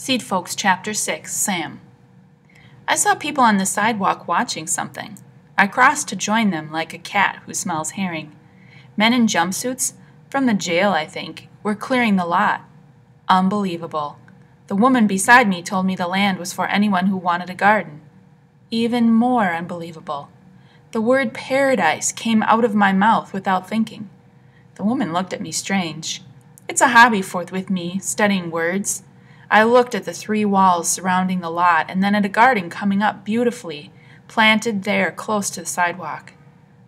Seedfolks Chapter 6, Sam. I saw people on the sidewalk watching something. I crossed to join them like a cat who smells herring. Men in jumpsuits, from the jail I think, were clearing the lot. Unbelievable. The woman beside me told me the land was for anyone who wanted a garden. Even more unbelievable. The word paradise came out of my mouth without thinking. The woman looked at me strange. It's a hobby with me, studying words. I looked at the 3 walls surrounding the lot and then at a garden coming up beautifully, planted there close to the sidewalk.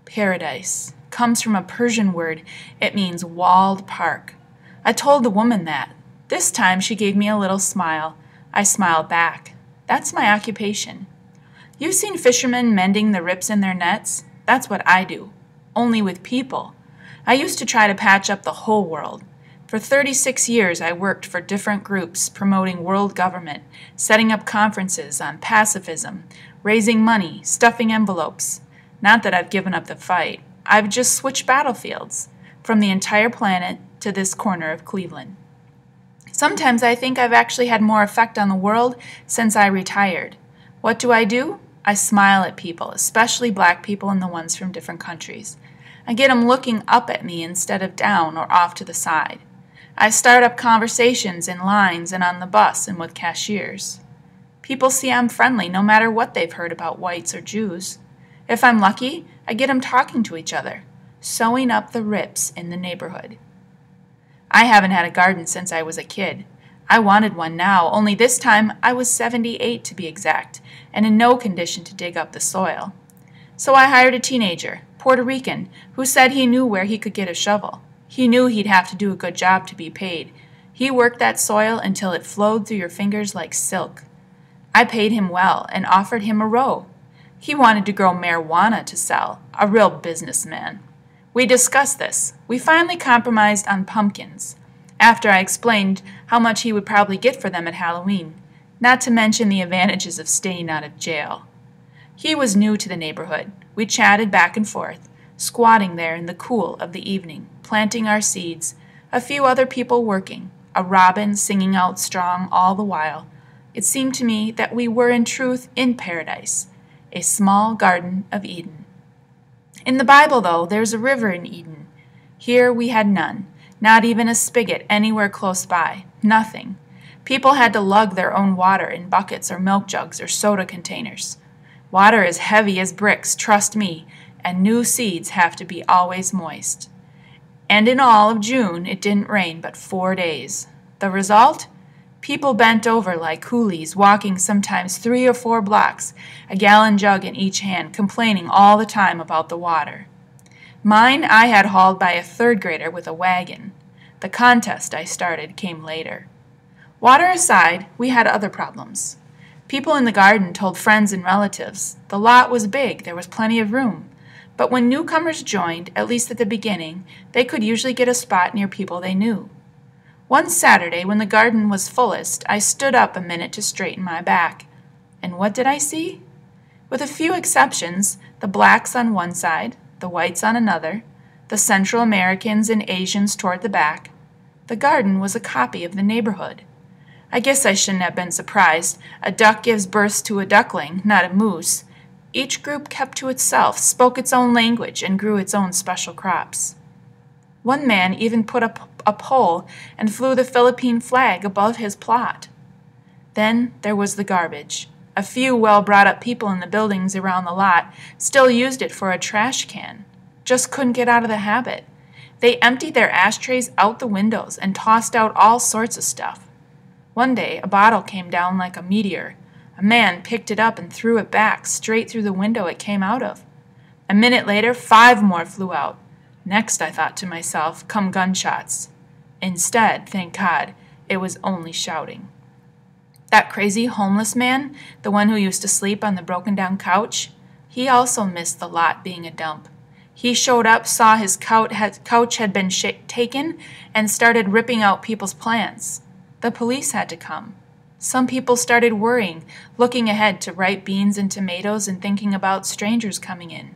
Paradise comes from a Persian word. It means walled park. I told the woman that. This time she gave me a little smile. I smiled back. That's my occupation. You've seen fishermen mending the rips in their nets? That's what I do, only with people. I used to try to patch up the whole world. For 36 years I worked for different groups promoting world government, setting up conferences on pacifism, raising money, stuffing envelopes. Not that I've given up the fight. I've just switched battlefields, from the entire planet to this corner of Cleveland. Sometimes I think I've actually had more effect on the world since I retired. What do? I smile at people, especially black people and the ones from different countries. I get them looking up at me instead of down or off to the side. I start up conversations in lines and on the bus and with cashiers. People see I'm friendly no matter what they've heard about whites or Jews. If I'm lucky, I get them talking to each other, sewing up the rips in the neighborhood. I haven't had a garden since I was a kid. I wanted one now, only this time I was 78 to be exact, and in no condition to dig up the soil. So I hired a teenager, Puerto Rican, who said he knew where he could get a shovel. He knew he'd have to do a good job to be paid. He worked that soil until it flowed through your fingers like silk. I paid him well and offered him a row. He wanted to grow marijuana to sell, a real businessman. We discussed this. We finally compromised on pumpkins, after I explained how much he would probably get for them at Halloween, not to mention the advantages of staying out of jail. He was new to the neighborhood. We chatted back and forth, squatting there in the cool of the evening, planting our seeds, a few other people working, a robin singing out strong all the while. It seemed to me that we were in truth in paradise, a small garden of Eden. In the Bible, though, there's a river in Eden. Here we had none, not even a spigot anywhere close by, nothing. People had to lug their own water in buckets or milk jugs or soda containers. Water is heavy as bricks, trust me, and new seeds have to be always moist. And in all of June, it didn't rain but 4 days. The result? People bent over like coolies, walking sometimes 3 or 4 blocks, a gallon jug in each hand, complaining all the time about the water. Mine I had hauled by a 3rd grader with a wagon. The contest I started came later. Water aside, we had other problems. People in the garden told friends and relatives. The lot was big, there was plenty of room. But when newcomers joined, at least at the beginning, they could usually get a spot near people they knew. One Saturday, when the garden was fullest, I stood up a minute to straighten my back. And what did I see? With a few exceptions, the blacks on one side, the whites on another, the Central Americans and Asians toward the back, the garden was a copy of the neighborhood. I guess I shouldn't have been surprised. A duck gives birth to a duckling, not a moose. Each group kept to itself, spoke its own language, and grew its own special crops. One man even put up a pole and flew the Philippine flag above his plot. Then there was the garbage. A few well-brought-up people in the buildings around the lot still used it for a trash can. Just couldn't get out of the habit. They emptied their ashtrays out the windows and tossed out all sorts of stuff. One day, a bottle came down like a meteor. A man picked it up and threw it back, straight through the window it came out of. A minute later, 5 more flew out. Next, I thought to myself, come gunshots. Instead, thank God, it was only shouting. That crazy homeless man, the one who used to sleep on the broken-down couch, he also missed the lot being a dump. He showed up, saw his couch had been taken, and started ripping out people's plants. The police had to come. Some people started worrying, looking ahead to ripe beans and tomatoes and thinking about strangers coming in.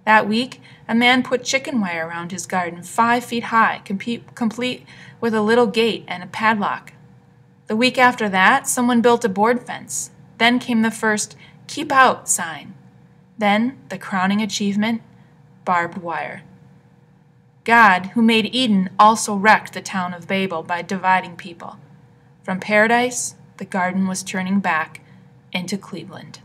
That week, a man put chicken wire around his garden 5 feet high, complete with a little gate and a padlock. The week after that, someone built a board fence. Then came the first "Keep Out" sign. Then, the crowning achievement, barbed wire. God, who made Eden, also wrecked the town of Babel by dividing people. From paradise, the garden was turning back into Cleveland.